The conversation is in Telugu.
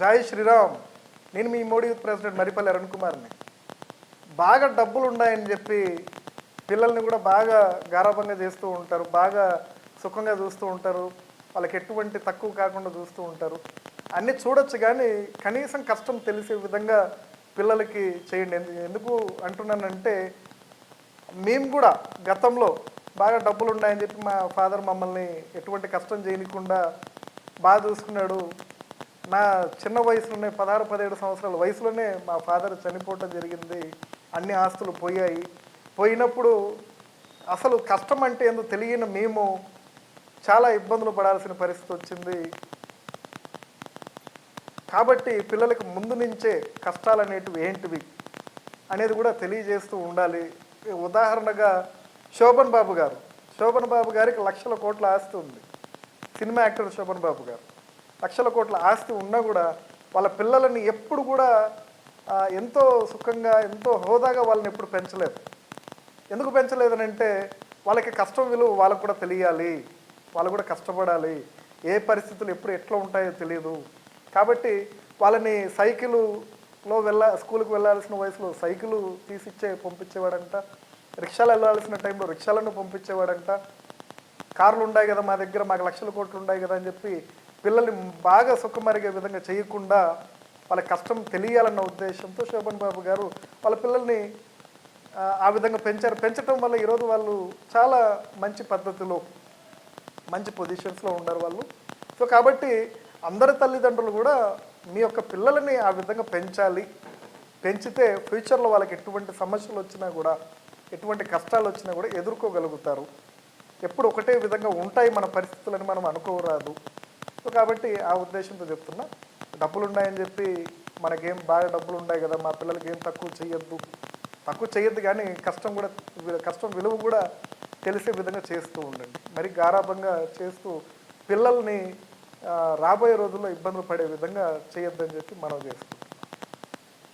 జై శ్రీరామ్. నేను మీ మోడీ యూత్ ప్రెసిడెంట్ మరిపల్లి అరుణ్ కుమార్ని. బాగా డబ్బులు ఉన్నాయని చెప్పి పిల్లల్ని కూడా బాగా గారాబంగా చేస్తూ ఉంటారు, బాగా సుఖంగా చూస్తూ ఉంటారు, వాళ్ళకి ఎటువంటి తక్కువ కాకుండా చూస్తూ ఉంటారు. అన్నీ చూడొచ్చు కానీ కనీసం కష్టం తెలిసే విధంగా పిల్లలకి చేయండి. ఎందుకు అంటున్నానంటే మేము కూడా గతంలో బాగా డబ్బులు ఉన్నాయని చెప్పి మా ఫాదర్ మమ్మల్ని ఎటువంటి కష్టం చేయకుండా బాగా చూసుకున్నాడు. నా చిన్న వయసులోనే 16-17 సంవత్సరాల వయసులోనే మా ఫాదర్ చనిపోవటం జరిగింది. అన్ని ఆస్తులు పోయాయి. పోయినప్పుడు అసలు కష్టం అంటే ఏందో తెలియని మేము చాలా ఇబ్బందులు పడాల్సిన పరిస్థితి వచ్చింది. కాబట్టి పిల్లలకు ముందు నుంచే కష్టాలు అనేటివి ఏంటివి అనేది కూడా తెలియజేస్తూ ఉండాలి. ఉదాహరణగా శోభన్ బాబు గారికి లక్షల కోట్ల ఆస్తి ఉంది. సినిమా యాక్టర్ శోభన్ బాబు గారు లక్షల కోట్ల ఆస్తి ఉన్నా కూడా వాళ్ళ పిల్లలని ఎప్పుడు కూడా ఎంతో సుఖంగా ఎంతో హోదాగా వాళ్ళని ఎప్పుడు పెంచలేదు. ఎందుకు పెంచలేదనంటే వాళ్ళకి కష్టం విలువ వాళ్ళకు కూడా తెలియాలి, వాళ్ళు కూడా కష్టపడాలి, ఏ పరిస్థితులు ఎప్పుడు ఎట్లా ఉంటాయో తెలియదు. కాబట్టి వాళ్ళని సైకిలులో స్కూల్కి వెళ్ళాల్సిన వయసులో సైకిలు పంపించేవాడంట, రిక్షాలు వెళ్ళాల్సిన టైంలో రిక్షాలను పంపించేవాడంట. కార్లు ఉన్నాయి కదా మా దగ్గర, మాకు లక్షల కోట్లు ఉన్నాయి కదా అని చెప్పి పిల్లల్ని బాగా సుఖమరిగే విధంగా చేయకుండా వాళ్ళ కష్టం తెలియాలన్న ఉద్దేశంతో శోభన్ బాబు గారు వాళ్ళ పిల్లల్ని ఆ విధంగా పెంచారు. పెంచడం వల్ల ఈరోజు వాళ్ళు చాలా మంచి పద్ధతిలో మంచి పొజిషన్స్లో ఉన్నారు వాళ్ళు. సో కాబట్టి అందరి తల్లిదండ్రులు కూడా మీ యొక్క పిల్లలని ఆ విధంగా పెంచాలి. పెంచితే ఫ్యూచర్లో వాళ్ళకి ఎటువంటి సమస్యలు వచ్చినా కూడా ఎటువంటి కష్టాలు వచ్చినా కూడా ఎదుర్కోగలుగుతారు. ఎప్పుడు ఒకటే విధంగా ఉంటాయి మన పరిస్థితులని మనం అనుకోరాదు. సో కాబట్టి ఆ ఉద్దేశంతో చెప్తున్నా. డబ్బులు ఉన్నాయని చెప్పి మనకేం బాగా డబ్బులు ఉన్నాయి కదా మా పిల్లలకి ఏం తక్కువ చేయొద్దు కానీ కష్టం విలువ కూడా తెలిసే విధంగా చేస్తూ ఉండండి. మరి గారాబంగా చేస్తూ పిల్లల్ని రాబోయే రోజుల్లో ఇబ్బందులు పడే విధంగా చేయొద్దని చెప్పి మనం చేసుకుంటాం.